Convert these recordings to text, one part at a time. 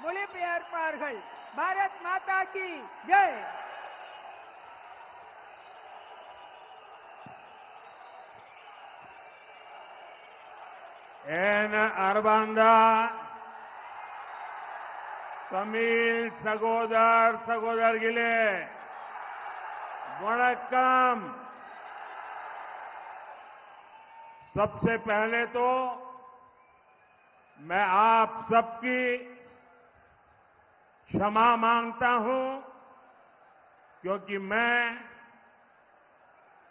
மொழிபெயர்ப்பார்கள். பாரத் மாதா கி ஜெய். என் அன்பார்ந்த தமிழ் சகோதர சகோதரிகளே, वणक्कम। सबसे पहले तो मैं आप सबकी क्षमा मांगता हूं, क्योंकि मैं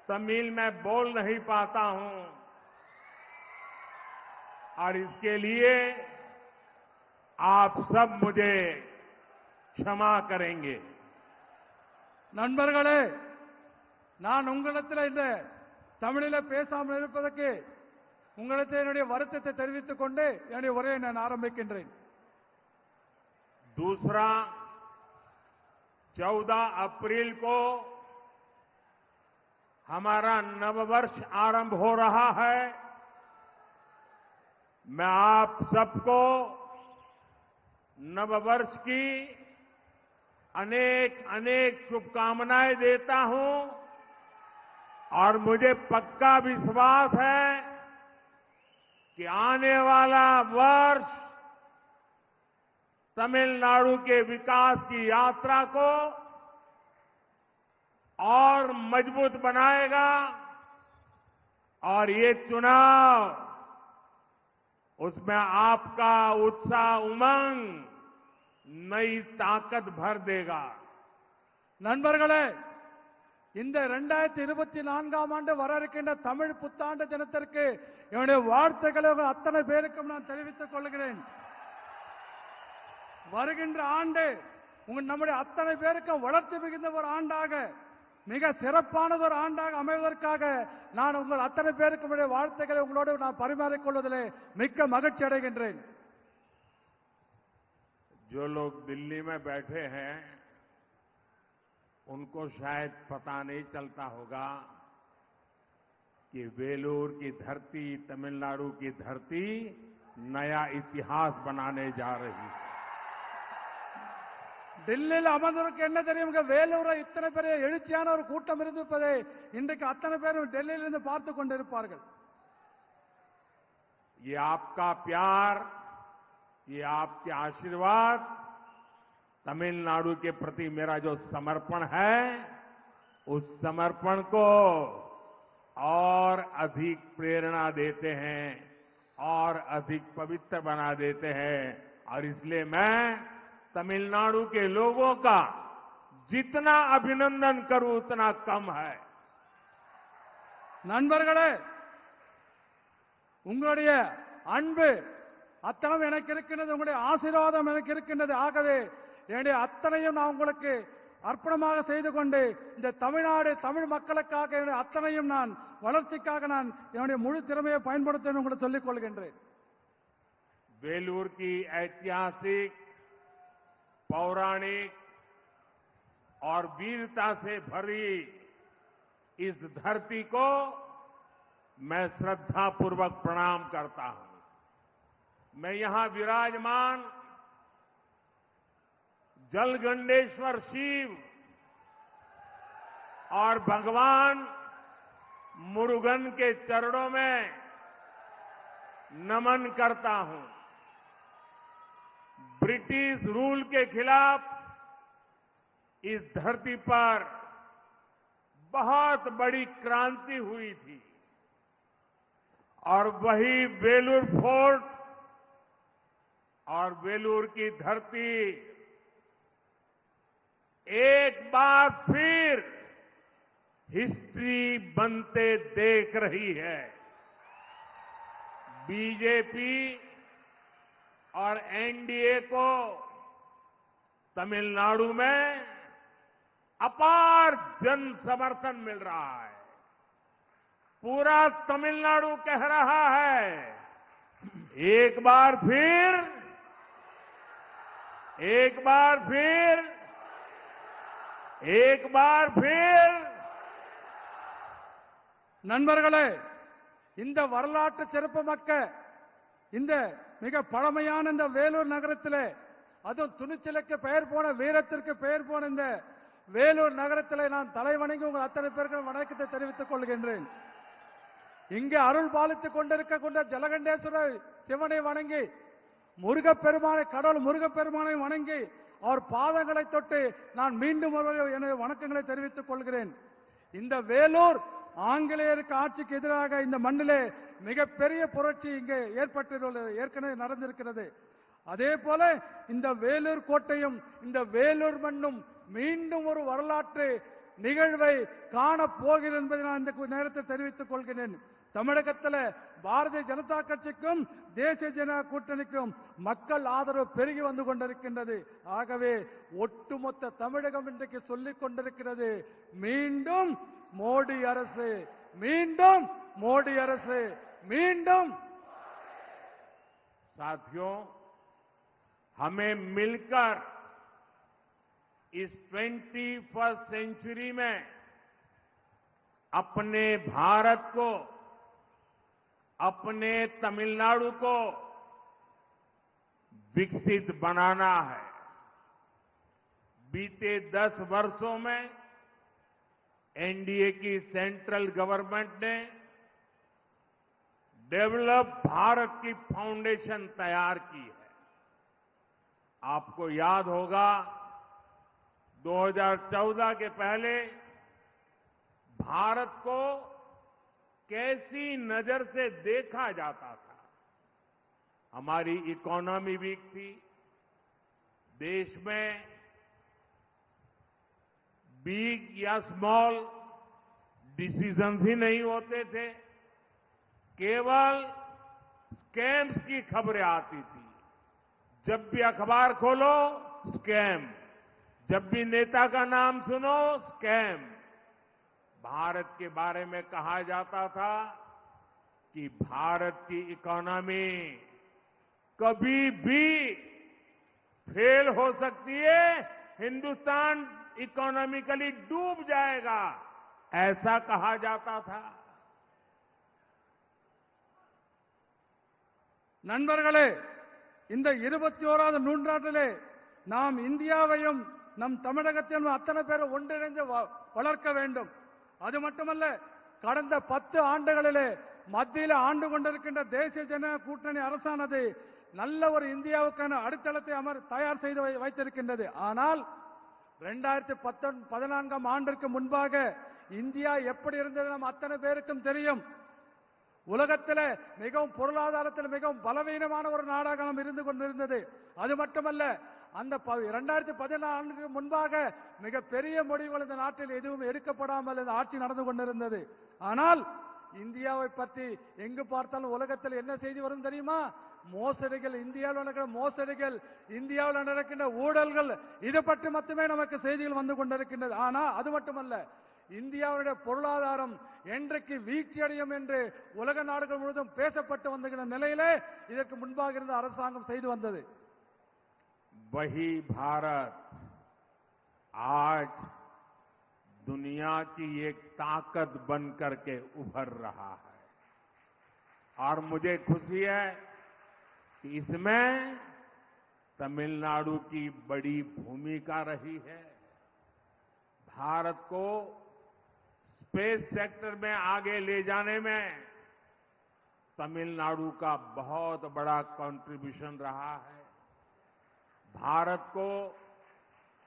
तमिल में बोल नहीं पाता हूं और इसके लिए आप सब मुझे क्षमा करेंगे। நண்பர்களே, நான் உங்களிடத்தில் இந்த தமிழில் பேசாமல் இருப்பதற்கு உங்களுக்கு என்னுடைய வருத்தத்தை தெரிவித்துக் கொண்டு என்னுடைய உரையை நான் ஆரம்பிக்கின்றேன்। दूसरा, 14 अप्रैल को हमारा नववर्ष आरंभ हो रहा है। मैं आप सबको नववर्ष की अनेक अनेक शुभकामनाएं देता हूं और मुझे पक्का विश्वास है कि आने वाला वर्ष तमिलनाडु के विकास की यात्रा को और मजबूत बनाएगा और ये चुनाव, उसमें आपका उत्साह, उमंग, नई ताकत भर देगा। நண்பர்களே, இந்த 2024ஆம் ஆண்டு வர இருக்கின்ற தமிழ் புத்தாண்டு தினத்திற்கு என்னுடைய வாழ்த்துக்களை அத்தனை பேருக்கும் நான் தெரிவித்துக் கொள்கிறேன்। வருகின்ற ஆண்டு நம்முடைய அத்தனை பேருக்கும் வளர்ச்சி மிகுந்த ஒரு ஆண்டாக, மிக சிறப்பானது ஒரு ஆண்டாக அமைவதற்காக நான் உங்கள் அத்தனை பேருக்கும் வாழ்த்துக்களை உங்களோடு நான் பரிமாறிக்கொள்வதிலே மிக்க மகிழ்ச்சி அடைகின்றேன்। जो लोग दिल्ली में बैठे हैं उनको शायद पता नहीं चलता होगा कि वेलूर की धरती, तमिलनाडु की धरती नया इतिहास बनाने जा रही है। டெல்லியில் அமர்ந்தவருக்கு என்ன தெரியும், வேலூரை இத்தனை பெரிய எழுச்சியான ஒரு கூட்டம் இருந்திருப்பதை இன்றைக்கு அத்தனை பேரும் டெல்லியிலிருந்து பார்த்துக் கொண்டிருப்பார்கள்। ये आपका प्यार, ये आपके आशीर्वाद, तमिलनाडु के प्रति मेरा जो समर्पण है, उस समर्पण को और अधिक प्रेरणा देते हैं और अधिक पवित्र बना देते हैं। और इसलिए मैं तमिलनाडु के लोगों का जितना अभिनंदन करूं उतना कम है। நண்பர்களே, உங்களுடைய அன்பு அத்தனை எனக்கு இருக்கின்றது, உங்களுடைய ஆசீர்வாதம் எனக்கு இருக்கின்றது। ஆகவே என்னுடைய அத்தனையும் நான் உங்களுக்கு அர்ப்பணமாக செய்து கொண்டு இந்த தமிழ்நாடு தமிழ் மக்களுக்காக என்னுடைய அத்தனையும் நான் வளர்ச்சிக்காக நான் என்னுடைய முழு திறமையை பயன்படுத்த உங்களுக்கு சொல்லிக் கொள்கின்றேன்। वेलूर की ऐतिहासिक, पौराणिक और वीरता से भरी इस धरती को मैं श्रद्धापूर्वक प्रणाम करता हूं। मैं यहां विराजमान जलगंडेश्वर शिव और भगवान मुरुगन के चरणों में नमन करता हूं। ब्रिटिश रूल के खिलाफ इस धरती पर बहुत बड़ी क्रांति हुई थी और वही वेलूर फोर्ट और वेलूर की धरती एक बार फिर हिस्ट्री बनते देख रही है। बीजेपी और एनडीए को तमिलनाडु में अपार जन समर्थन मिल रहा है। पूरा तमिलनाडु कह रहा है, एक बार फिर நண்பர்களே, இந்த வரலாற்று சிறப்புமிக்க இந்த மிக பழமையான இந்த வேலூர் நகரத்திலே அதுவும் துணிச்சலுக்கு பெயர் போன வீரத்திற்கு பெயர் போன இந்த வேலூர் நகரத்தில் நான் தலைவணங்கி உங்கள் அத்தனை பேருக்கு வணக்கத்தை தெரிவித்துக் கொள்கின்றேன். இங்கே அருள் பாலித்துக் கொண்டிருக்க ஜலகண்டேஸ்வர சிவனை வணங்கி முருகப்பெருமானை கடவுள் முருகப்பெருமானை வணங்கி அவர் பாதங்களை தொட்டு நான் மீண்டும் எனது வணக்கங்களை தெரிவித்துக் கொள்கிறேன். இந்த வேலூர் ஆங்கிலேயருக்கு ஆட்சிக்கு எதிராக இந்த மண்ணிலே மிகப்பெரிய புரட்சி இங்கே ஏற்பட்டுள்ளது, ஏற்கனவே நடந்திருக்கிறது. அதே போல இந்த வேலூர் கோட்டையும் இந்த வேலூர் மண்ணும் மீண்டும் ஒரு வரலாற்று நிகழ்வை காணப் போகிறது என்பதை நான் இந்த நேரத்தை தெரிவித்துக் கொள்கிறேன். தமிழகத்தில் பாரதிய ஜனதா கட்சிக்கும் தேசிய ஜனநாயக கூட்டணிக்கும் மக்கள் ஆதரவு பெருகி வந்து கொண்டிருக்கின்றது. ஆகவே ஒட்டுமொத்த தமிழகம் இன்றைக்கு சொல்லிக் கொண்டிருக்கிறது, மீண்டும் மோடி அரசு, மீண்டும் மோடி அரசு, மீண்டும். साथियों, हमें मिलकर इस 21st सेंचुरी में अपने भारत को, अपने तमिलनाडु को विकसित बनाना है। बीते 10 वर्षों में एनडीए की सेंट्रल गवर्नमेंट ने डेवलप भारत की फाउंडेशन तैयार की है। आपको याद होगा 2014 के पहले भारत को कैसी नजर से देखा जाता था। हमारी इकोनॉमी वीक थी, देश में बिग या स्मॉल डिसीजंस ही नहीं होते थे, केवल स्कैम्स की खबरें आती थी। जब भी अखबार खोलो स्कैम, जब भी नेता का नाम सुनो स्कैम। भारत के बारे में कहा जाता था कि भारत की इकोनॉमी कभी भी फेल हो सकती है, हिंदुस्तान इकोनॉमिकली डूब जाएगा, ऐसा कहा जाता था। நண்பர்களே, இந்த 21வது நூற்றாண்டிலே நாம் இந்தியாவையும் நம் தமிழகத்தையும் அத்தனை பேரும் ஒன்றிணைந்து வளர்க்க வேண்டும். அது மட்டுமல்ல, கடந்த 10 ஆண்டுகளிலே மத்தியில் ஆண்டு கொண்டிருக்கின்ற தேசிய ஜனநாயக கூட்டணி அரசானது நல்ல ஒரு இந்தியாவுக்கான அடித்தளத்தை தயார் செய்து வைத்திருக்கின்றது. ஆனால் 2014ஆம் ஆண்டிற்கு முன்பாக இந்தியா எப்படி இருந்தது நம் அத்தனை பேருக்கும் தெரியும். உலகத்தில் மிகவும் பொருளாதாரத்தில் மிகவும் பலவீனமான ஒரு நாடாக நாம் இருந்து கொண்டிருந்தது. அது மட்டுமல்ல, அந்த 2014 முன்பாக மிகப்பெரிய முடிவுகள் இந்த நாட்டில் எதுவும் எடுக்கப்படாமல் இந்த ஆட்சி நடந்து கொண்டிருந்தது. ஆனால் இந்தியாவை பற்றி எங்கு பார்த்தாலும் உலகத்தில் என்ன செய்தி வரும் தெரியுமா? மோசடிகள், இந்தியாவில் நடக்கிற மோசடிகள், இந்தியாவில் நடக்கின்ற ஊழல்கள், இது பற்றி மட்டுமே நமக்கு செய்திகள் வந்து கொண்டிருக்கின்றது. ஆனால் அது மட்டுமல்ல, இந்தியாவுடைய பொருளாதாரம் என்றைக்கு வீழ்ச்சி அடையும் என்று உலக நாடுகள் முழுவதும் பேசப்பட்டு வந்த நிலையிலே இதற்கு முன்பாக இருந்த அரசாங்கம் செய்து வந்தது. वही भारत आज दुनिया की एक ताकत बनकर के उभर रहा है और मुझे खुशी है कि इसमें तमिलनाडु की बड़ी भूमिका रही है। भारत को स्पेस सेक्टर में आगे ले जाने में तमिलनाडु का बहुत बड़ा कंट्रीब्यूशन रहा है। भारत को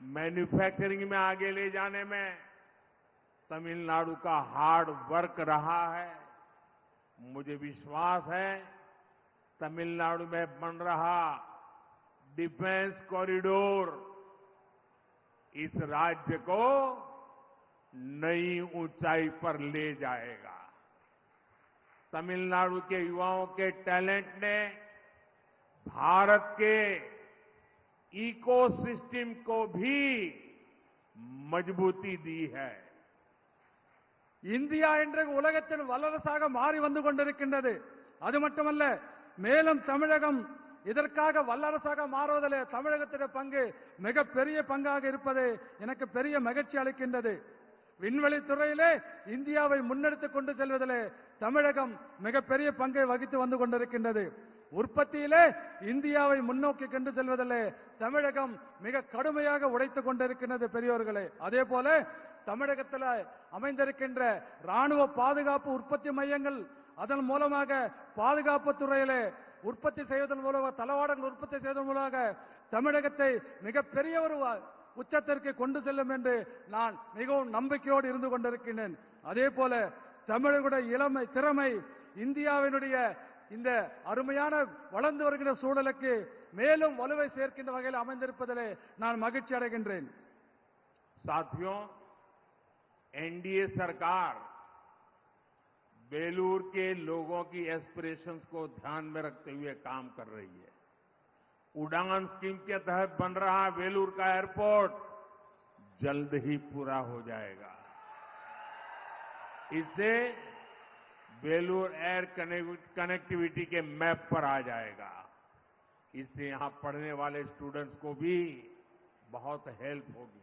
मैन्युफैक्चरिंग में आगे ले जाने में तमिलनाडु का हार्ड वर्क रहा है। मुझे विश्वास है तमिलनाडु में बन रहा डिफेंस कॉरिडोर इस राज्य को नई ऊंचाई पर ले जाएगा। तमिलनाडु के युवाओं के टैलेंट ने भारत के इकोसिस्टम को भी मजबूती दी है। இந்தியா இன்றைக்கு உலகத்தின் வல்லரசாக மாறி வந்து கொண்டிருக்கின்றது. அது மட்டுமல்ல, மேலும் தமிழகம் இதற்காக வல்லரசாக மாறுவதிலே தமிழகத்தின் பங்கு மிகப்பெரிய பங்காக இருப்பது எனக்கு பெரிய மகிழ்ச்சி அளிக்கின்றது. விண்வெளி துறையிலே இந்தியாவை முன்னெடுத்துக் கொண்டு செல்வதிலே தமிழகம் மிகப்பெரிய பங்கை வகித்து வந்து கொண்டிருக்கின்றது. உற்பத்தியிலே இந்தியாவை முன்னோக்கி கொண்டு செல்வதிலே தமிழகம் மிக கடுமையாக உழைத்துக் கொண்டிருக்கிறது பெரியோர்களே. அதே போல தமிழகத்தில் அமைந்திருக்கின்ற ராணுவ பாதுகாப்பு உற்பத்தி மையங்கள், அதன் மூலமாக பாதுகாப்பு துறையிலே உற்பத்தி செய்வதன் மூலமாக, தளவாடங்கள் உற்பத்தி செய்வதன் மூலமாக தமிழகத்தை மிகப்பெரிய ஒரு உச்சத்திற்கு கொண்டு செல்லும் என்று நான் மிகவும் நம்பிக்கையோடு இருந்து கொண்டிருக்கின்றேன். அதே போல தமிழர்களுடைய திறமை இந்தியாவினுடைய இந்த அருமையான வளர்ந்து வருகிற சூழலுக்கு மேலும் வலுவை சேர்க்கின்ற வகையில் அமைந்திருப்பதிலே நான் மகிழ்ச்சி அடைகின்றேன். साथियों, एनडीए सरकार बेलूर के लोगों की एस्पिरेशंस को ध्यान में रखते हुए काम कर रही है। उड़ान स्कीम के तहत बन रहा बेलूर का एयरपोर्ट जल्द ही पूरा हो जाएगा। इससे बेलूर एयर कनेक्टिविटी के मैप पर आ जाएगा। इससे यहां पढ़ने वाले स्टूडेंट्स को भी बहुत हेल्प होगी।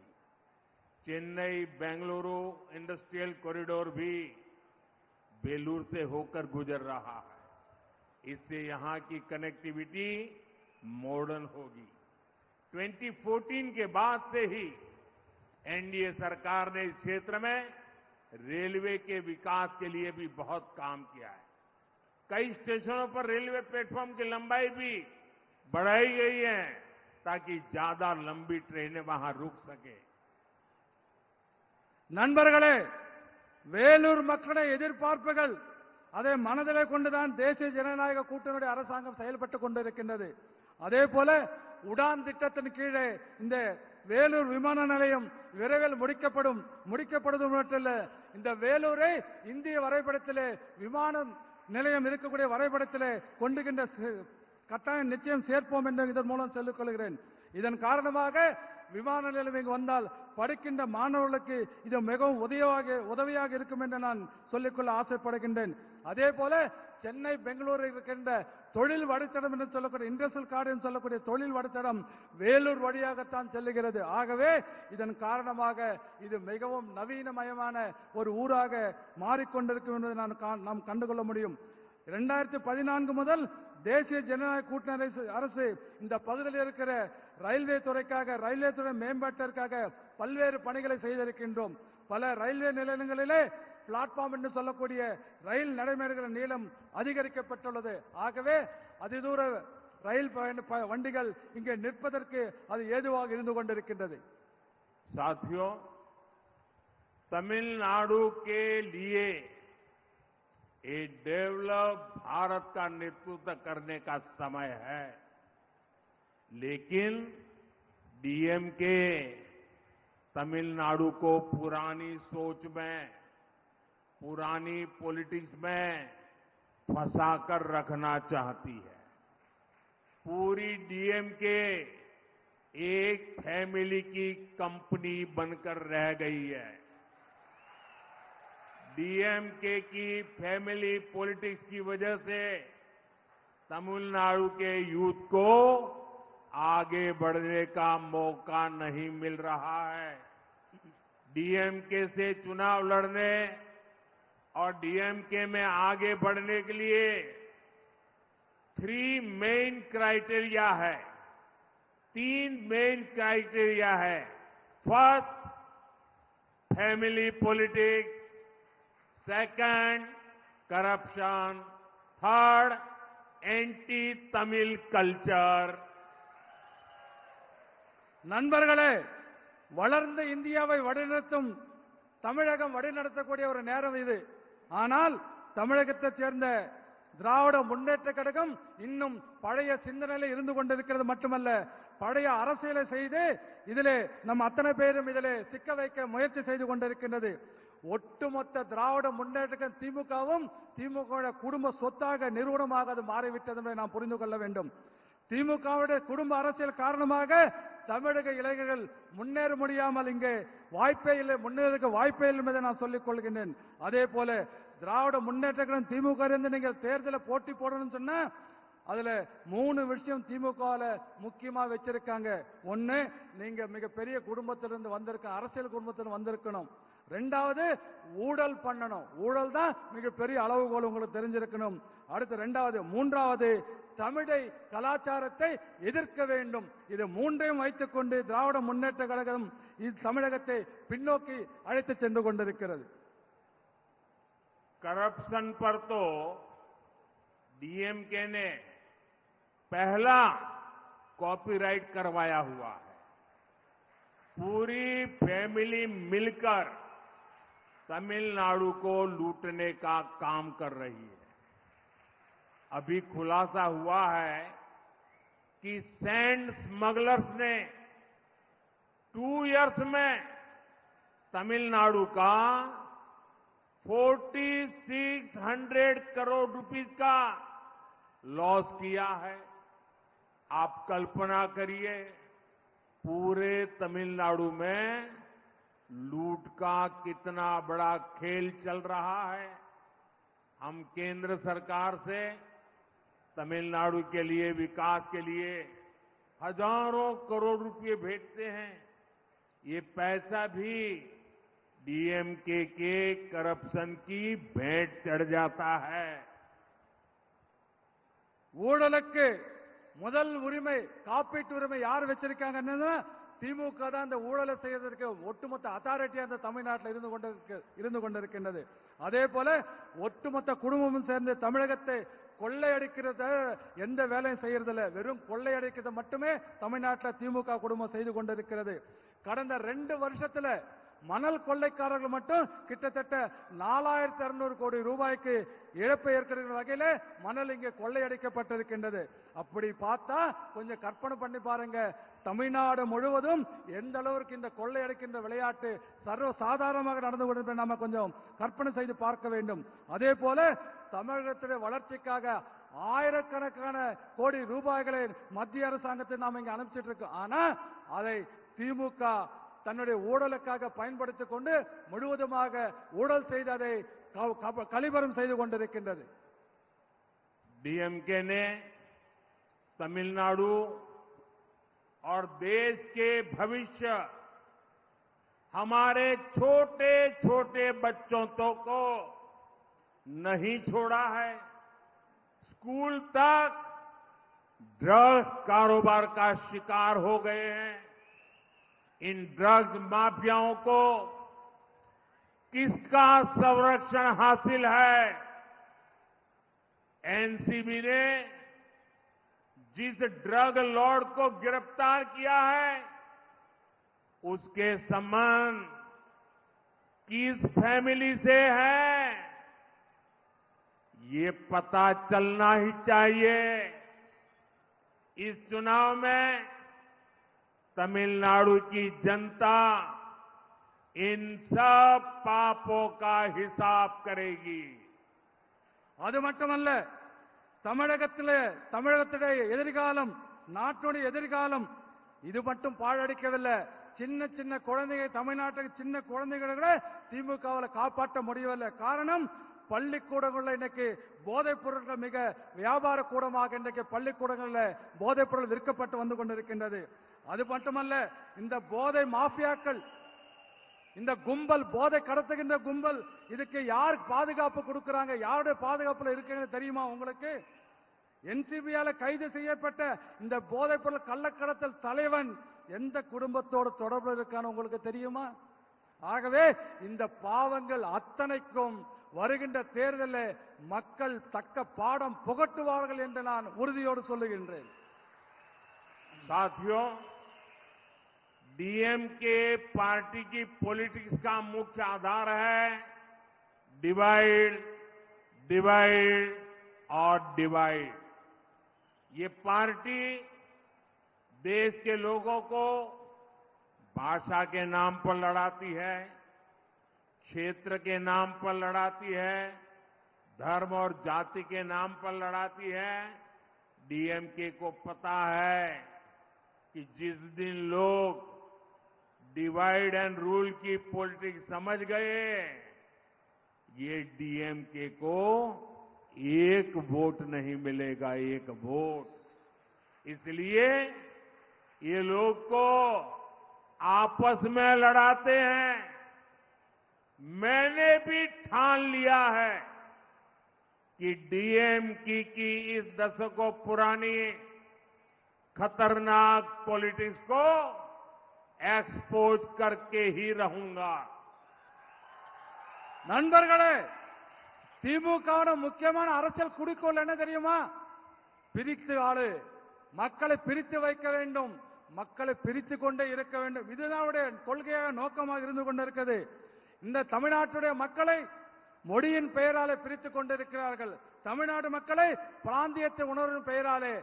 चेन्नई बेंगलुरु इंडस्ट्रियल कॉरिडोर भी बेलूर से होकर गुजर रहा है। इससे यहां की कनेक्टिविटी मॉडर्न होगी। 2014 के बाद से ही एनडीए सरकार ने इस क्षेत्र में रेलवे के विकास के लिए भी बहुत काम किया है। कई स्टेशनों पर रेलवे प्लेटफॉर्म की लंबाई भी बढ़ाई गई है ताकि ज्यादा लंबी ट्रेनें वहां रुक सके। நண்பர்களே, வேலூர் மக்களுடைய எதிர்பார்ப்புகள் அதை மனதிலே கொண்டுதான் தேசிய ஜனநாயக கூட்டணியுடைய அரசாங்கம் செயல்பட்டுக் கொண்டிருக்கின்றது. அதே போல உடான் திட்டத்தின் கீழே இந்த வேலூர் விமான நிலையம் விரைவில் முடிக்கப்படுவது மட்டுமல்ல, இந்த வேலூரை இந்திய வரைபடத்திலே விமான நிலையம் இருக்கக்கூடிய வரைபடத்திலே கொண்டுகின்ற கட்டாயம் நிச்சயம் சேர்ப்போம் என்று இதன் மூலம் சொல்லிக் கொள்கிறேன். இதன் காரணமாக விமான நிலையம் இங்கு வந்தால் படிக்கின்ற மாணவர்களுக்கு இது மிகவும் உதவியாக இருக்கும் என்று நான் சொல்லிக்கொள்ள ஆசைப்படுகின்றேன். அதே போல சென்னை பெங்களூரு இருக்கின்ற தொழில் வழித்தடம் என்று சொல்லக்கூடிய இண்டஸ்ட்ரியல் கார்டு என்று சொல்லக்கூடிய தொழில் வழித்தடம் வேலூர் வழியாகத்தான் செல்லுகிறது. ஆகவே இதன் காரணமாக இது மிகவும் நவீனமயமான ஒரு ஊராக மாறிக்கொண்டிருக்கும் என்பதை நாம் கண்டுகொள்ள முடியும். 2014 முதல் தேசிய ஜனநாயக கூட்டணி அரசு இந்த பகுதியில் இருக்கிற ரயில்வே துறை மேம்பாட்டிற்காக பல்வேறு பணிகளை செய்திருக்கின்றோம். பல ரயில்வே நிலையங்களிலே பிளாட்பார்ம் என்று சொல்லக்கூடிய ரயில் நடைமேடைகளின் நீளம் அதிகரிக்கப்பட்டுள்ளது. ஆகவே அதிதூர ரயில் வண்டிகள் இங்கே நிற்பதற்கு அது ஏதுவாக இருந்து கொண்டிருக்கின்றது. साथियों, तमिलनाडु के लिए एक डेवलप भारत का नेतृत्व करने का समय है, लेकिन डीएमके तमिलनाडु को पुरानी सोच में, पुरानी पॉलिटिक्स में फंसाकर रखना चाहती है। पूरी डीएमके एक फैमिली की कंपनी बनकर रह गई है। डीएमके की फैमिली पॉलिटिक्स की वजह से तमिलनाडु के यूथ को आगे बढ़ने का मौका नहीं मिल रहा है। डीएमके से चुनाव लड़ने और डीएमके में आगे बढ़ने के लिए 3 मेन क्राइटेरिया है, 3 मेन क्राइटेरिया है। First, family politics, second, corruption, third, anti Tamil culture. நண்பர்களே, வளர்ந்த இந்தியாவை வழிநடத்தும் தமிழகம் வழிநடத்தக்கூடிய ஒரு நேரம் இது. ஆனால் தமிழகத்தைச் சேர்ந்த திராவிட முன்னேற்ற கழகம் இன்னும் பழைய சிந்தனையில் இருந்து கொண்டிருக்கிறது மட்டுமல்ல, பழைய அரசியலை செய்து இதிலே நம் அத்தனை பேரும் இதிலே சிக்க வைக்க முயற்சி செய்து கொண்டிருக்கின்றது. ஒட்டுமொத்த திராவிட முன்னேற்ற திமுகவும் திமுக குடும்ப சொத்தாக நிறுவனமாக அது மாறிவிட்டது என்பதை நாம் புரிந்து கொள்ள வேண்டும். திமுகவுடைய குடும்ப அரசியல் காரணமாக தமிழக இளைஞர்கள் முன்னேற முடியாமல் இங்கே வாய்ப்பே இல்லை, முன்னேறதுக்கு வாய்ப்பே இல்லை என்பதை நான் சொல்லிக் கொள்கின்றேன். அதே போல திராவிட முன்னேற்ற கழகம் திமுக இருந்து நீங்கள் தேர்தலில் போட்டி போடணும்னு சொன்னா அதுல 3 விஷயம் திமுகவில் முக்கியமா வச்சிருக்காங்க. ஒன்னு, நீங்க மிகப்பெரிய குடும்பத்திலிருந்து வந்திருக்க, அரசியல் குடும்பத்தில் வந்திருக்கணும். 2வது, ஊழல் பண்ணணும். ஊழல் தான் மிகப்பெரிய அளவுகோல் உங்களுக்கு தெரிஞ்சிருக்கணும். அடுத்து இரண்டாவது மூன்றாவது தமிழை கலாச்சாரத்தை எதிர்க்க வேண்டும். இது மூன்றையும் வைத்துக் கொண்டு திராவிட முன்னேற்ற கழகம் இது தமிழகத்தை பின்னோக்கி அழைத்து சென்று கொண்டிருக்கிறது. करप्शन पर तो डीएमके ने पहला कॉपीराइट करवाया हुआ है. पूरी फैमिली मिलकर तमिलनाडु को लूटने का काम कर रही है. अभी खुलासा हुआ है कि सैंड स्मगलर्स ने 2 इयर्स में तमिलनाडु का 4600 करोड़ रुपीस का लॉस किया है. आप कल्पना करिए, पूरे तमिलनाडु में लूट का कितना बड़ा खेल चल रहा है. हम केंद्र सरकार से तमिलनाडु के लिए विकास के लिए हजारों करोड़ रुपए भेजते हैं. ये पैसा भी डीएमके के करप्शन की भेंट चढ़ जाता है. ஊழலுக்கு முதல் உரிமை காப்பீட்டு உரிமை யார் வச்சிருக்காங்கன்னா திமுக தான் அந்த ஊழலை செய்வதற்கு ஒட்டுமொத்த அத்தாரிட்டி அந்த தமிழ்நாட்டில் இருந்து கொண்டிருக்கின்றது. அதே போல ஒட்டுமொத்த குடும்பமும் சேர்ந்து தமிழகத்தை கொள்ளையடிக்கிறத எந்த வேலையும் செய்யறதில்ல, வெறும் கொள்ளையடிக்கிறத மட்டுமே தமிழ்நாட்டில் திமுக குடும்பம் செய்து கொண்டிருக்கிறது. கடந்த 2 வருஷத்துல மணல் கொள்ளைக்காரர்கள் மட்டும் கிட்டத்தட்ட 4600 கோடி ரூபாய்க்கு இழப்பு ஏற்படுகிற வகையில மணல் இங்கே கொள்ளையடிக்கப்பட்டிருக்கின்றது. அப்படி பார்த்தா கொஞ்சம் கற்பனை பண்ணி பாருங்க, தமிழ்நாடு முழுவதும் எந்த அளவுக்கு இந்த கொள்ளையடிக்கின்ற விளையாட்டு சர்வ சாதாரணமாக நடந்து கொண்டிருப்பதை நாம கொஞ்சம் கற்பனை செய்து பார்க்க வேண்டும். அதே போல தமிழகத்துடைய வளர்ச்சிக்காக ஆயிரக்கணக்கான கோடி ரூபாய்களை மத்திய அரசாங்கத்தை நாம் இங்க அனுப்பிச்சிட்டு இருக்கோம். ஆனா அதை திமுக தன்னுடைய ஊழலுக்காக பயன்படுத்திக் கொண்டு முழுவதுமாக ஊழல் செய்து அதை கலிபரம் செய்து கொண்டிருக்கின்றது. डीएमके ने तमिलनाडु और देश के भविष्य, हमारे छोटे छोटे बच्चों को नहीं छोड़ा है. स्कूल तक ड्रग्स कारोबार का शिकार हो गए हैं. इन ड्रग्स माफियाओं को किसका संरक्षण हासिल है? एनसीबी ने जिस ड्रग लॉर्ड को गिरफ्तार किया है, उसके संबंध किस फैमिली से है, ये पता चलना ही चाहिए. इस चुनाव में तमिलनाडु की जनता इन सब पापों का हिसाब करेगी. அது மட்டுமல்ல, தமிழகத்துடைய எதிர்காலம், நாட்டுடைய எதிர்காலம் இது மட்டும் பாழடிக்கவில்லை. சின்ன சின்ன குழந்தைகள், தமிழ்நாட்டுக்கு சின்ன குழந்தைகளை கூட திமுகவில் காப்பாற்ற முடியவில்லை. காரணம், பள்ளிக்கூடங்களில் இன்னைக்கு போதைப் பொருட்கள் மிக வியாபார கூடமாக இன்றைக்கு பள்ளிக்கூடங்களில் போதைப் பொருள் விற்கப்பட்டு வந்து கொண்டிருக்கின்றது. அது மட்டுமல்ல, இந்த போதை மாஃபியாக்கள், இந்த கும்பல், போதை கடத்துகின்ற கும்பல், இதுக்கு யார் பாதுகாப்பு கொடுக்கறாங்க, யாருடைய பாதுகாப்புல இருக்குன்னு தெரியுமா உங்களுக்கு? என்சிபியால கைது செய்யப்பட்ட இந்த போதைப் பொருள் கள்ளக்கடத்தல் தலைவன் எந்த குடும்பத்தோடு தொடர்பு இருக்கான்னு உங்களுக்கு தெரியுமா? ஆகவே இந்த பாவங்கள் அத்தனைக்கும் வருகின்ற தேர்தலில் மக்கள் தக்க பாடம் புகட்டுவார்கள் என்று நான் உறுதியோடு சொல்லுகின்றேன். साथियों, डीएमके पार्टी की पॉलिटिक्स का मुख्य आधार है डिवाइड, डिवाइड और डिवाइड. ये पार्टी देश के लोगों को भाषा के नाम पर लड़ाती है, क्षेत्र के नाम पर लड़ाती है, धर्म और जाति के नाम पर लड़ाती है. डीएमके को पता है कि जिस दिन लोग डिवाइड एंड रूल की पॉलिटिक्स समझ गए, ये डीएमके को एक वोट नहीं मिलेगा, एक वोट. इसलिए ये लोग को आपस में लड़ाते हैं. मैंने भी ठान लिया है कि डीएमके की इस दशकों पुरानी खतरनाक पॉलिटिक्स को एक्सपोज करके ही रहूंगा। நண்பர்களே, திமுகவோட முக்கியமான அரசியல் குறிக்கோள் என்ன தெரியுமா? பிரித்து ஆளு, மக்களை பிரித்து வைக்க வேண்டும், மக்களை பிரித்து கொண்டே இருக்க வேண்டும். இதுதான் அவருடைய கொள்கையாக நோக்கமாக இருந்து கொண்டிருக்கிறது. இந்த தமிழ்நாட்டுடைய மக்களை மொழியின் பெயராலே பிரித்துக் கொண்டிருக்கிறார்கள். தமிழ்நாடு மக்களை பிராந்தியத்தை உணர்வின் பெயராலே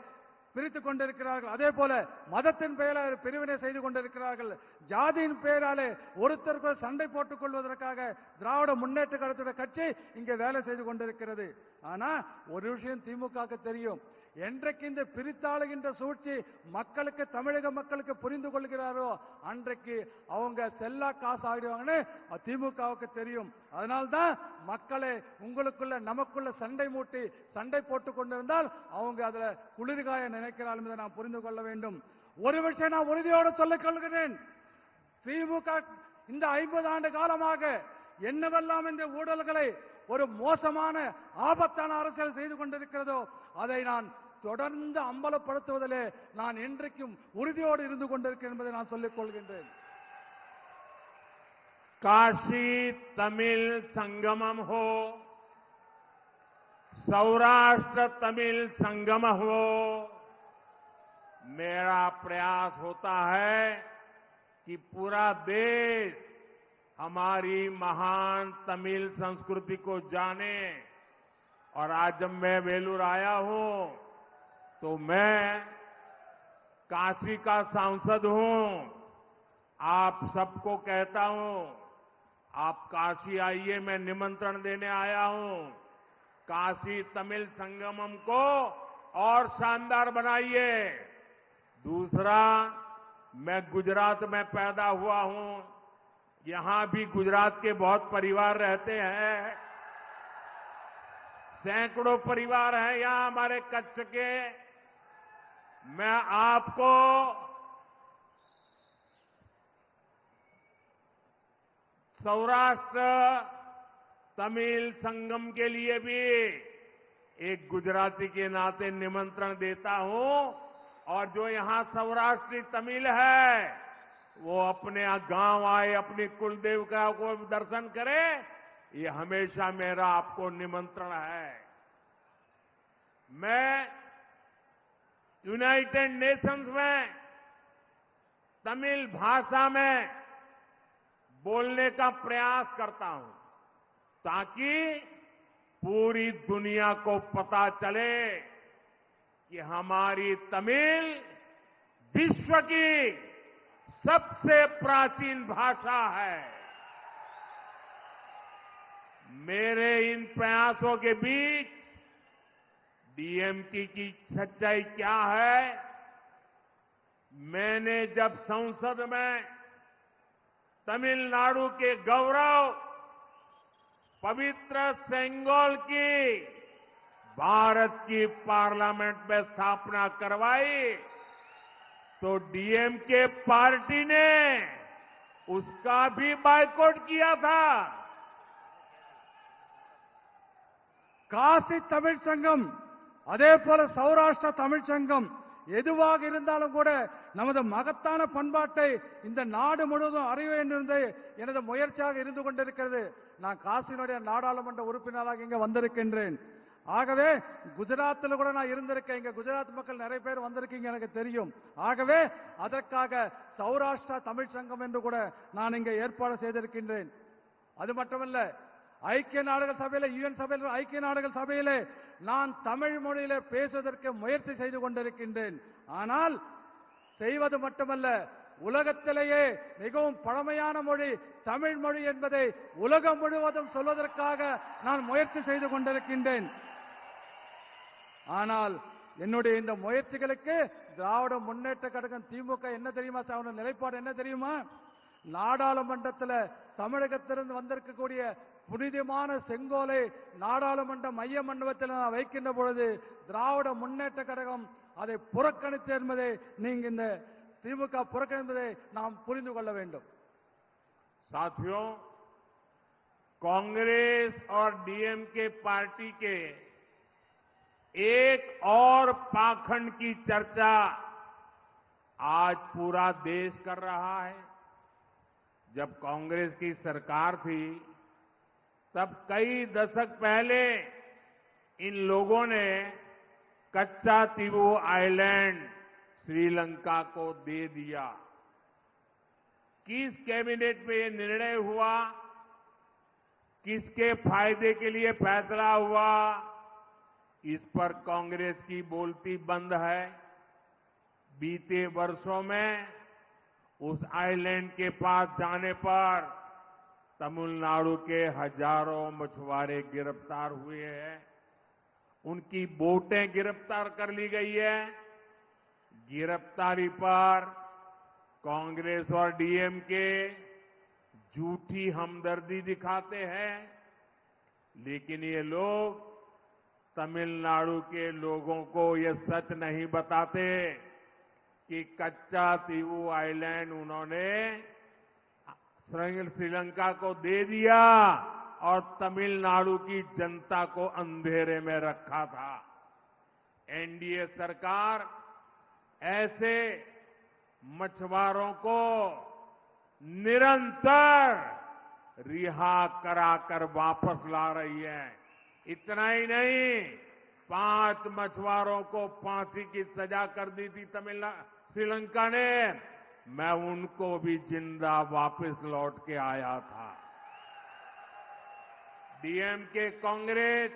பிரித்துக் கொண்டிருக்கிறார்கள். அதே போல மதத்தின் பெயரால் பிரிவினை செய்து கொண்டிருக்கிறார்கள். ஜாதியின் பெயராலே ஒருத்தருக்கு சண்டை போட்டுக் கொள்வதற்காக திராவிட முன்னேற்ற கழகத்துடைய கட்சி இங்கே வேலை செய்து கொண்டிருக்கிறது. ஆனா ஒரு விஷயம் திமுக தெரியும், என்றைக்கு இந்த பிரித்தாளுகின்ற சூழ்ச்சி மக்களுக்கு, தமிழக மக்களுக்கு புரிந்து கொள்கிறாரோ அன்றைக்கு அவங்க செல்லா காசு ஆகிடுவாங்கன்னு திமுகவுக்கு தெரியும். அதனால்தான் மக்களை உங்களுக்குள்ள நமக்குள்ள சண்டை மூட்டி சண்டை போட்டுக் கொண்டிருந்தால் அவங்க அதுல குளிர்காய நினைக்கிறார்கள் என்பதை நாம் புரிந்து கொள்ள வேண்டும். ஒரு விஷயம் நான் உறுதியோடு சொல்லிக் கொள்கிறேன், திமுக இந்த 50 ஆண்டு காலமாக என்னவெல்லாம் இந்த ஊழல்களை ஒரு மோசமான ஆபத்தான அரசியல் செய்து கொண்டிருக்கிறதோ அதை நான் தொடர்ந்து அம்பலப்படுத்துவதிலே நான் இன்றைக்கும் உறுதியோடு இருந்து கொண்டிருக்கிறேன் என்பதை நான் சொல்லிக் கொள்கின்றேன். काशी तमिल संगमम हो, सौराष्ट्र तमिल संगम हो, मेरा प्रयास होता है कि पूरा देश हमारी महान तमिल संस्कृति को जाने। और आज जब मैं वेलूर आया हूं तो मैं काशी का सांसद हूं, आप सबको कहता हूं आप काशी आइए, मैं निमंत्रण देने आया हूं। काशी तमिल संगमम को और शानदार बनाइए। दूसरा, मैं गुजरात में पैदा हुआ हूं, यहां भी गुजरात के बहुत परिवार रहते हैं, सैकड़ों परिवार हैं यहां हमारे कच्छ के। मैं आपको सौराष्ट्र तमिल संगम के लिए भी एक गुजराती के नाते निमंत्रण देता हूं। और जो यहां सौराष्ट्री तमिल है वो अपने गांव आए, अपनी कुलदेवता को दर्शन करे, ये हमेशा मेरा आपको निमंत्रण है। मैं यूनाइटेड नेशंस में तमिल भाषा में बोलने का प्रयास करता हूं ताकि पूरी दुनिया को पता चले कि हमारी तमिल विश्व की सबसे प्राचीन भाषा है। मेरे इन प्रयासों के बीच डीएमके की सच्चाई क्या है? मैंने जब संसद में तमिलनाडु के गौरव पवित्र सेंगोल की भारत की पार्लियामेंट में स्थापना करवाई तो डीएमके पार्टी ने उसका भी बायकॉट किया था। காசி தமிழ் சங்கம், அதே போல சௌராஷ்டிர தமிழ் சங்கம் எதுவாக இருந்தாலும் கூட நமது மகத்தான பண்பாட்டை இந்த நாடு முழுவதும் அறிய வேண்டும் என்பது எனது முயற்சியாக இருந்து கொண்டிருக்கிறது. நான் காசியினுடைய நாடாளுமன்ற உறுப்பினராக இங்க வந்திருக்கின்றேன். ஆகவே குஜராத்தில் கூட நான் இருந்திருக்கேன். இங்க குஜராத் மக்கள் நிறைய பேர் வந்திருக்கீங்க, எனக்கு தெரியும். ஆகவே அதற்காக சௌராஷ்டிரா தமிழ் சங்கம் என்று கூட நான் இங்க ஏற்பாடு செய்திருக்கின்றேன். அது மட்டுமல்ல, ஐக்கிய நாடுகள் சபையில, யுஎன் சபையில், ஐக்கிய நாடுகள் சபையிலே நான் தமிழ் மொழியிலே பேசுவதற்கு முயற்சி செய்து கொண்டிருக்கின்றேன். ஆனால் செய்வது மட்டுமல்ல, உலகத்திலேயே மிகவும் பழமையான மொழி தமிழ் மொழி என்பதை உலகம் முழுவதும் சொல்வதற்காக நான் முயற்சி செய்து கொண்டிருக்கின்றேன். ஆனால் என்னுடைய இந்த முயற்சிகளுக்கு திராவிட முன்னேற்ற கழகம் திமுக என்ன தெரியுமா, நிலைப்பாடு என்ன தெரியுமா? நாடாளுமன்றத்தில் தமிழகத்திலிருந்து வந்திருக்கக்கூடிய புனிதமான செங்கோலை நாடாளுமன்ற மைய மண்டபத்தில் நான் வைக்கின்ற பொழுது திராவிட முன்னேற்ற கழகம் அதை புறக்கணித்து என்பதை நீங்க இந்த திமுக புறக்கணிப்பதை நாம் புரிந்து கொள்ள வேண்டும். साथियों, कांग्रेस और डीएमके पार्टी के एक और पाखंड की चर्चा आज पूरा देश कर रहा है। जब कांग्रेस की सरकार थी तब कई दशक पहले इन लोगों ने कच्चा तीवू आइलैंड श्रीलंका को दे दिया। किस कैबिनेट में ये निर्णय हुआ, किसके फायदे के लिए फैसला हुआ, इस पर कांग्रेस की बोलती बंद है। बीते वर्षों में उस आइलैंड के पास जाने पर तमिलनाडु के हजारों मछुआरे गिरफ्तार हुए हैं, उनकी बोटें गिरफ्तार कर ली गई है। गिरफ्तारी पर कांग्रेस और डीएमके झूठी हमदर्दी दिखाते हैं, लेकिन ये लोग तमिलनाडु के लोगों को ये सच नहीं बताते कि कच्चा तीवू आइलैंड उन्होंने श्रीलंका को दे दिया और तमिलनाडु की जनता को अंधेरे में रखा था। एनडीए सरकार ऐसे मछुआरों को निरंतर रिहा कराकर वापस ला रही है। इतना ही नहीं, 5 मछुआरों को फांसी की सजा कर दी थी श्रीलंका ने, मैं उनको भी जिंदा वापस लौट के आया था। डीएमके कांग्रेस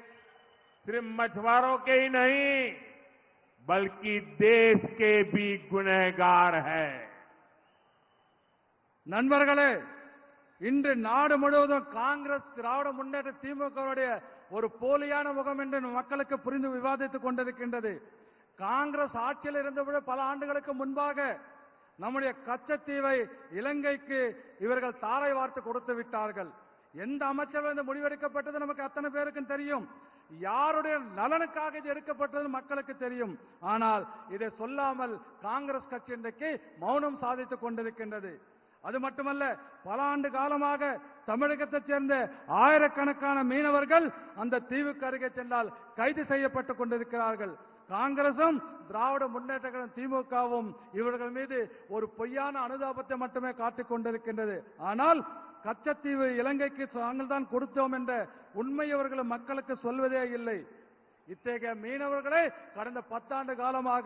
सिर्फ मछुआरों के ही नहीं बल्कि देश के भी गुनहगार है। நண்பர்களே, இன்று நாடு முழுவதும் காங்கிரஸ் திராவிட முன்னேற்ற திமுகவுடைய ஒரு போலியான முகம் என்று மக்களுக்கு புரிந்து விவாதித்துக் கொண்டிருக்கின்றது. காங்கிரஸ் ஆட்சியில் இருந்தபோது பல ஆண்டுகளுக்கு முன்பாக நம்முடைய கச்சத்தீவை இலங்கைக்கு இவர்கள் தாரை வார்த்து கொடுத்து விட்டார்கள். எந்த அமைச்சரவை இந்த முடிவெடுக்கப்பட்டது நமக்கு அத்தனை பேருக்கும் தெரியும். யாருடைய நலனுக்காக இது எடுக்கப்பட்டது மக்களுக்கு தெரியும். ஆனால் இதை சொல்லாமல் காங்கிரஸ் கட்சி இன்றைக்கு மௌனம் சாதித்துக் கொண்டிருக்கின்றது. அது மட்டுமல்ல, பல ஆண்டு காலமாக தமிழகத்தைச் சேர்ந்த ஆயிரக்கணக்கான மீனவர்கள் அந்த தீவுக்கு அருகே சென்றால் கைது செய்யப்பட்டுக் கொண்டிருக்கிறார்கள். காங்கிரசும் திராவிட முன்னேற்ற கழகம் திமுகவும் இவர்கள் மீது ஒரு பொய்யான அனுதாபத்தை மட்டுமே காட்டிக் கொண்டிருக்கின்றது. ஆனால் கச்சத்தீவு இலங்கைக்கு நாங்கள் தான் கொடுத்தோம் என்ற உண்மை இவர்கள் மக்களுக்கு சொல்வதே இல்லை. இத்தகைய மீனவர்களை கடந்த 10 ஆண்டு காலமாக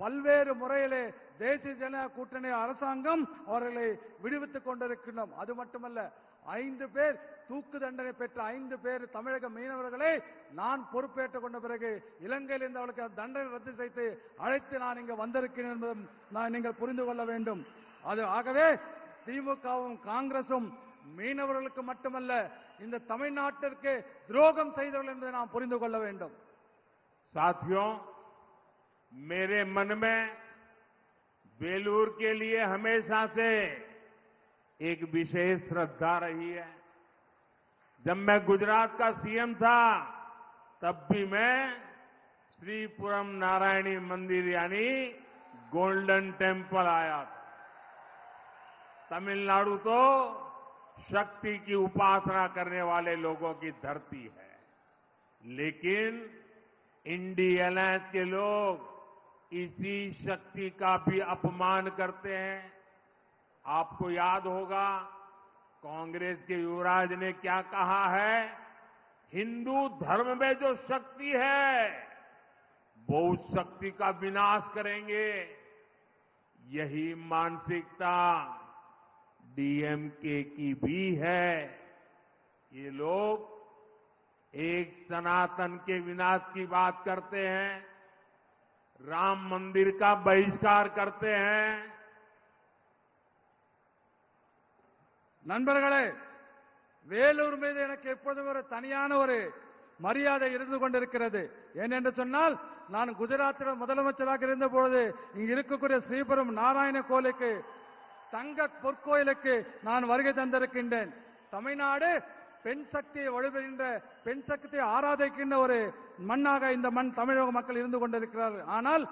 பல்வேறு முறையிலே தேசிய ஜனநாயக கூட்டணி அரசாங்கம் அவர்களை விடுவித்துக் கொண்டிருக்கின்றோம். அது மட்டுமல்ல, 5 பேர் தூக்கு தண்டனை பெற்ற 5 பேர் தமிழக மீனவர்களை நான் பொறுப்பேற்றுக் கொண்ட பிறகு இலங்கையில் இருந்து அவர்களுக்கு தண்டனை ரத்து செய்து அழைத்து நான் இங்கு வந்திருக்கிறேன் என்பதும் நீங்கள் புரிந்து கொள்ள வேண்டும். அது ஆகவே திமுகவும் காங்கிரசும் மீனவர்களுக்கு மட்டுமல்ல இந்த தமிழ்நாட்டிற்கு துரோகம் செய்தவர்கள் என்பதை நாம் புரிந்து கொள்ள வேண்டும். साथियों, मेरे मन में बेलूर के लिए हमेशा से एक विशेष श्रद्धा रही है। जब मैं गुजरात का सीएम था तब भी मैं श्रीपुरम नारायणी मंदिर यानी गोल्डन टेम्पल आया था। तमिलनाडु तो शक्ति की उपासना करने वाले लोगों की धरती है, लेकिन इंडी अलायंस के लोग इसी शक्ति का भी अपमान करते हैं। आपको याद होगा कांग्रेस के युवराज ने क्या कहा है, हिंदू धर्म में जो शक्ति है वो उस शक्ति का विनाश करेंगे। यही मानसिकता डीएमके की भी है। ये लोग एक सनातन के विनाश की बात करते हैं, राम मंदिर का बहिष्कार करते हैं। நண்பர்களே, வேலூர் மீது எனக்கு எப்போதும் ஒரு தனியான ஒரு மரியாதை இருந்து கொண்டிருக்கிறது. ஏனென்று சொன்னால், நான் குஜராத்தில் முதலமைச்சராக இருந்தபோது இங்கு இருக்கக்கூடிய ஸ்ரீபுரம் நாராயண கோயிலுக்கு தங்க பொற்கோயிலுக்கு நான் வருகை தந்திருக்கின்றேன். தமிழ்நாடு பெண் சக்தியை வலுவென்ற பெண் சக்தியை ஆராதிக்கின்ற ஒரு மண்ணாக இந்த மண் தமிழக மக்கள் இருந்து கொண்டிருக்கிறார்கள். ஆனால்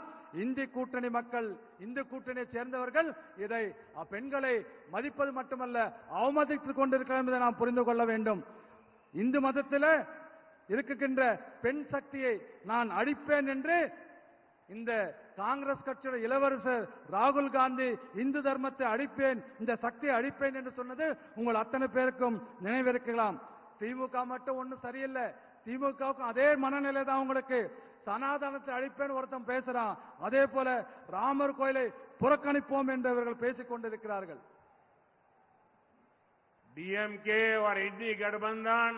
இந்தி கூட்டணி மக்கள், இந்து கூட்டணியை சேர்ந்தவர்கள் இதை பெண்களை மதிப்பது மட்டுமல்ல அவமதித்துக் கொண்டிருக்கிறார் என்பதை நாம் புரிந்து கொள்ள வேண்டும். இந்து மதத்தில் இருக்கின்ற பெண் சக்தியை நான் அழிப்பேன் என்று இந்த காங்கிரஸ் கட்சியோட இளவரசர் ராகுல் காந்தி இந்து தர்மத்தை அழிப்பேன், இந்த சக்தியை அழிப்பேன் என்று சொன்னது உங்கள் அத்தனை பேருக்கும் நினைவிருக்கலாம். திமுக மட்டும் ஒன்றும் சரியில்லை, திமுகவுக்கும் அதே மனநிலை தான் உங்களுக்கு. சனாதனத்தை அழிப்பேன் ஒருத்தன் பேசுறான், அதே போல ராமர் கோயிலை புறக்கணிப்போம் என்று அவர்கள் பேசிக் கொண்டிருக்கிறார்கள். डीएमके और इंडी गठबंधन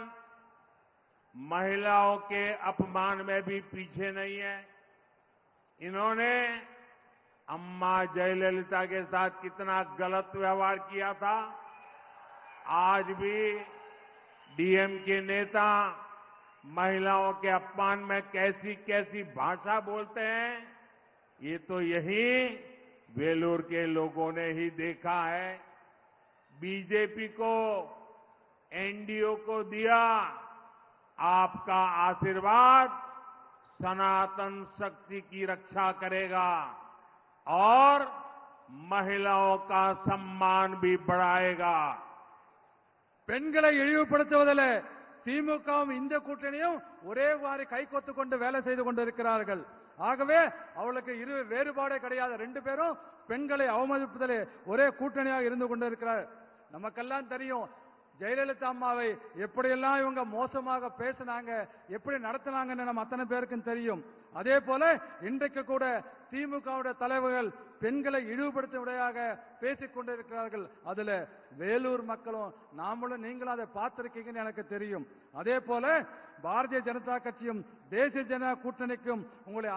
महिलाओं के अपमान में भी पीछे नहीं है। इन्होंने अम्मा जयललिता के साथ कितना गलत व्यवहार किया था। आज भी डीएमके नेता महिलाओं के अपमान में कैसी कैसी भाषा बोलते हैं, ये तो यही वेलूर के लोगों ने ही देखा है। बीजेपी को, एनडीओ को दिया आपका आशीर्वाद सनातन शक्ति की रक्षा करेगा और महिलाओं का सम्मान भी बढ़ाएगा। பெண்களை இழிவுபடுத்துவதில் திமுகவும் இந்த கூட்டணியும் ஒரே வாரி கைகொத்து கொண்டு வேலை செய்து கொண்டிருக்கிறார்கள். ஆகவே அவளுக்கு இரு வேறுபாடே கிடையாது. ரெண்டு பேரும் பெண்களை அவமதிப்பதிலே ஒரே கூட்டணியாக இருந்து கொண்டிருக்கிறார். நமக்கெல்லாம் தெரியும் ஜெயலலிதா அம்மாவை எப்படியெல்லாம் இவங்க மோசமாக பேசினாங்க, எப்படி நடத்தினாங்கன்னு நம்ம அத்தனை பேருக்கும் தெரியும். அதே போல இன்றைக்கு கூட திமுகவுடைய தலைவர்கள் பெண்களை இழிவுபடுத்துவதாக பேசிக் கொண்டிருக்கிறார்கள். அதுல வேலூர் மக்களும் நாமளும் நீங்களும் அதை பார்த்திருக்கீங்கன்னு எனக்கு தெரியும். அதே போல பாரதிய ஜனதா கட்சியும் தேசிய ஜனதா கூட்டணிக்கும் உங்களுடைய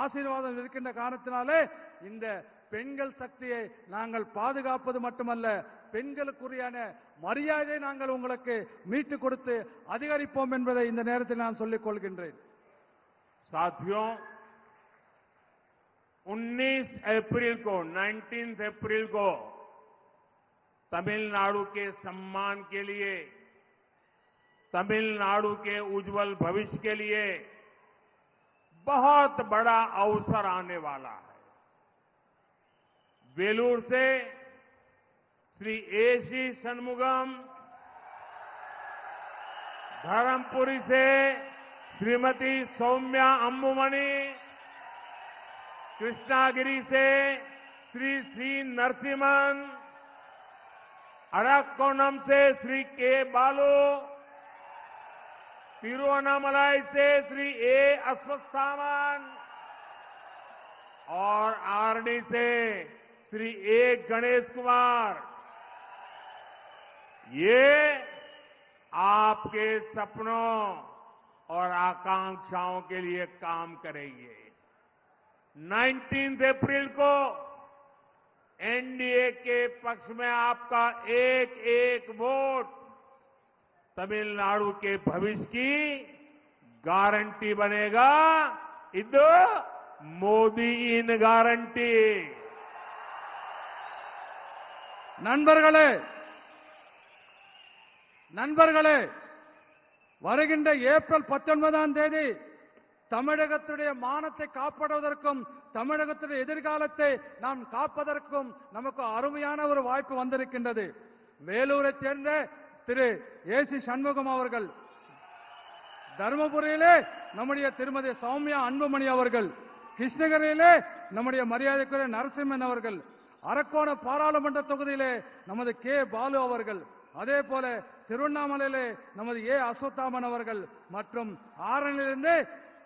ஆசீர்வாதம் இருக்கின்ற காரணத்தினாலே இந்த பெண்கள் சக்தியை நாங்கள் பாதுகாப்பது மட்டுமல்ல, பெண்களுக்குரியான மரியாதை நாங்கள் உங்களுக்கு மீட்டுக் கொடுத்து அதிகரிப்போம் என்பதை இந்த நேரத்தில் நான் சொல்லிக் கொள்கின்றேன். साथियों, 19 अप्रैल को तमिलनाडु के सम्मान के लिए, तमिलनाडु के उज्जवल भविष्य के लिए बहुत बड़ा अवसर आने वाला है। वेलूर से श्री एसी षणमुगम, धर्मपुरी से श्रीमती सौम्या अम्बुमणि, कृष्णागिरी से श्री सी नरसिम्हन, अरक्कोणम से श्री के बालू, तिरुवन्नामलाई से श्री ए अश्वत्थामन और आरडी से श्री ए गणेश कुमार, ये आपके सपनों और आकांक्षाओं के लिए काम करेंगे। 19 अप्रैल को एनडीए के पक्ष में आपका एक एक वोट तमिलनाडु के भविष्य की गारंटी बनेगा। इदो मोदी इन गारंटी। நண்பர்களே, வருகின்ற ஏப்ரல் 19ஆம் தேதி தமிழகத்துடைய மானத்தை காப்பாற்றுவதற்கும் தமிழகத்துடைய எதிர்காலத்தை நாம் காப்பதற்கும் நமக்கு அருமையான ஒரு வாய்ப்பு வந்திருக்கின்றது. வேலூரை சேர்ந்த திரு ஏசி சண்முகம் அவர்கள், தருமபுரியிலே நம்முடைய திருமதி சௌமியா அன்புமணி அவர்கள், கிருஷ்ணகிரியிலே நம்முடைய மரியாதைக்குரிய நரசிம்மன் அவர்கள், அரக்கோணம் பாராளுமன்ற தொகுதியிலே நமது கே பாலு அவர்கள், அதே போல திருவண்ணாமலையிலே நமது ஏ அஸ்வத்தாமன் அவர்கள் மற்றும் ஆரணிலிருந்து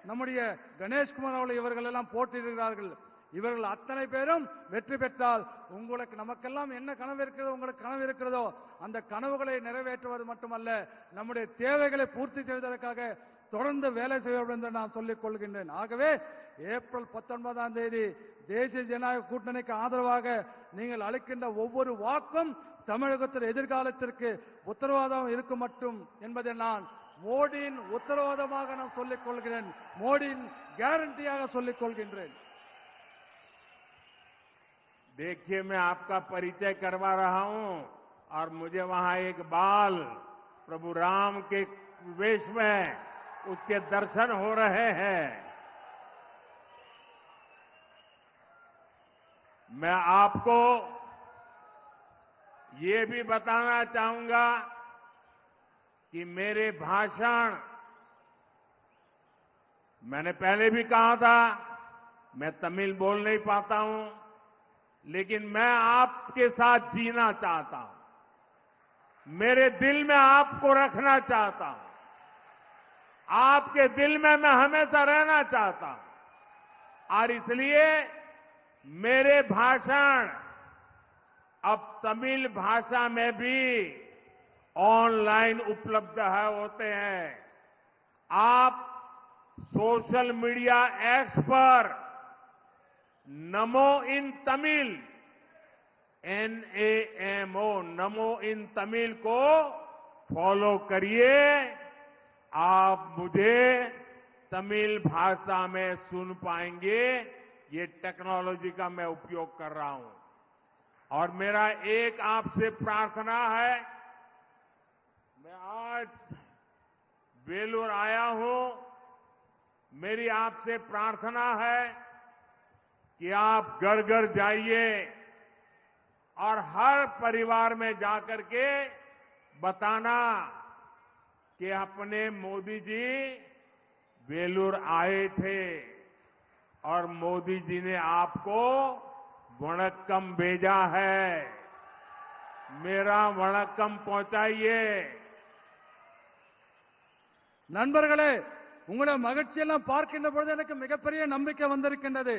நம்முடைய கணேஷ்குமார் அவர்கள் இவர்கள் எல்லாம் போட்டியிடுகிறார்கள். இவர்கள் அத்தனை பேரும் வெற்றி பெற்றால் உங்களுக்கு நமக்கெல்லாம் என்ன கனவு இருக்கிறதோ, உங்களுக்கு கனவு இருக்கிறதோ அந்த கனவுகளை நிறைவேற்றுவது மட்டுமல்ல, நம்முடைய தேவைகளை பூர்த்தி செய்வதற்காக தொடர்ந்து வேலை செய்ய வேண்டும் என்று நான் சொல்லிக் கொள்கின்றேன். ஆகவே ஏப்ரல் 19ஆம் தேதி தேசிய ஜனநாயக கூட்டணிக்கு ஆதரவாக நீங்கள் அளிக்கின்ற ஒவ்வொரு வாக்கும் தமிழகத்தில் எதிர்காலத்திற்கு உத்தரவாதம் இருக்கும் மட்டும் என்பதை நான் மோடியின் உத்தரவாதமாக நான் சொல்லிக் கொள்கிறேன், மோடியின் கேரண்டியாக சொல்லிக் கொள்கின்றேன். देखिए, मैं आपका परिचय करवा रहा हूं और मुझे वहां एक बाल प्रभु राम के वेश में उसके दर्शन हो रहे हैं। मैं आपको ये भी बताना चाहूंगा कि मेरे भाषण मैंने पहले भी कहा था, मैं तमिल बोल नहीं पाता हूं, लेकिन मैं आपके साथ जीना चाहता हूं। मेरे दिल में आपको रखना चाहता हूं। आपके दिल में मैं हमेशा रहना चाहता हूं। और इसलिए मेरे भाषण अब तमिल भाषा में भी ऑनलाइन उपलब्ध होते हैं। आप सोशल मीडिया एक्स पर नमो इन तमिल NAMO नमो इन तमिल को फॉलो करिए। आप मुझे तमिल भाषा में सुन पाएंगे। ये टेक्नोलॉजी का मैं उपयोग कर रहा हूं। और मेरा एक आपसे प्रार्थना है, मैं आज वेलूर आया हूं, मेरी आपसे प्रार्थना है कि आप घर घर जाइए और हर परिवार में जाकर के बताना कि अपने मोदी जी वेलूर आए थे और मोदी जी ने आपको वणक्कम भेजा है। मेरा वणक्कम पहुंचाइए। நண்பர்களே, உங்களுடைய மகிழ்ச்சியெல்லாம் பார்க்கின்ற பொழுது எனக்கு மிகப்பெரிய நம்பிக்கை வந்திருக்கின்றது.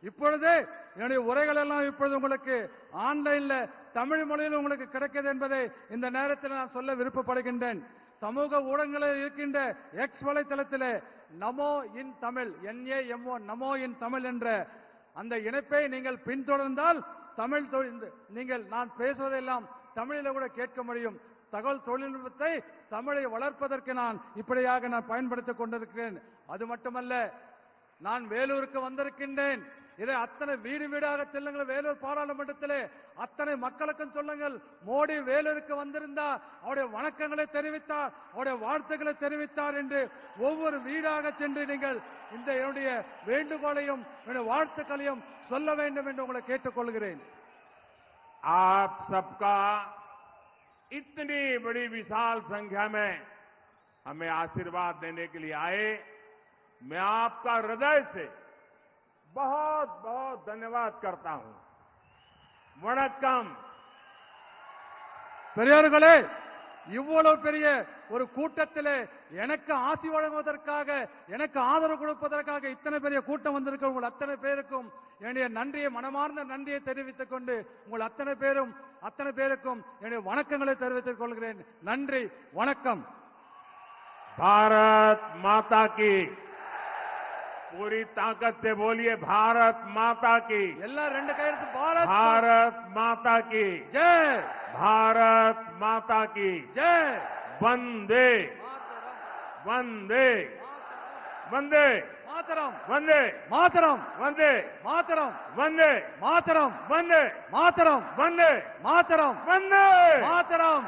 இப்பொழுது என்னுடைய உரைகள் எல்லாம் இப்பொழுது உங்களுக்கு ஆன்லைன்ல தமிழ் மொழியில் உங்களுக்கு கிடைக்கிறது என்பதை இந்த நேரத்தில் நான் சொல்ல விருப்பப்படுகின்றேன். சமூக ஊடகங்களில் இருக்கின்ற எக்ஸ் வலைத்தளத்திலே நமோ இன் தமிழ் NAMO நமோ இன் தமிழ் என்ற அந்த இணைப்பை நீங்கள் பின்தொடர்ந்தால் தமிழ் நீங்கள் நான் பேசுவதெல்லாம் தமிழில் கூட கேட்க முடியும். தகவல் தொழில்நுட்பத்தை தமிழை வளர்ப்பதற்கு நான் இப்படியாக நான் பயன்படுத்திக் கொண்டிருக்கிறேன். அது மட்டுமல்ல, நான் வேலூருக்கு வந்திருக்கின்றேன். இதை அத்தனை வீடு வீடாக செல்லுங்கள். வேலூர் பாராளுமன்றத்திலே அத்தனை மக்களுக்கும் சொல்லுங்கள், மோடி வேலூருக்கு வந்திருந்தார், அவருடைய வணக்கங்களை தெரிவித்தார், அவருடைய வாழ்த்துக்களை தெரிவித்தார் என்று ஒவ்வொரு வீடாக சென்று நீங்கள் இந்த என்னுடைய வேண்டுகோளையும் என்னுடைய வாழ்த்துக்களையும் சொல்ல வேண்டும் என்று உங்களை கேட்டுக்கொள்கிறேன். आप सबका इतनी बड़ी विशाल संख्या में हमें आशीर्वाद देने के लिए आए, मैं आपका हृदय से बहुत बहुत धन्यवाद करता हूं। वणक्कम। பெரியார்களே, இவ்வளவு பெரிய ஒரு கூட்டத்திலே எனக்கு ஆசி வழங்குவதற்காக, எனக்கு ஆதரவு கொடுப்பதற்காக இத்தனை பெரிய கூட்டம் வந்திருக்க உங்கள் அத்தனை பேருக்கும் என்னுடைய நன்றியை, மனமார்ந்த நன்றியை தெரிவித்துக் கொண்டு உங்கள் அத்தனை பேருக்கும் என்னுடைய வணக்கங்களை தெரிவித்துக் கொள்கிறேன். நன்றி, வணக்கம். भारत माता की। पूरी ताकत से बोलिए, भारत माता की। எல்லாரும் ரெண்டு கையெழுத்து. भारत माता की ஜெய். भारत माता की ஜெய். वंदे वंदे वंदे மாதரம். वंदे மாதரம். वंदे மாதரம். वंदे மாதரம். वंदे மாதரம். वंदे மாதரம். वंदे மாதரம்.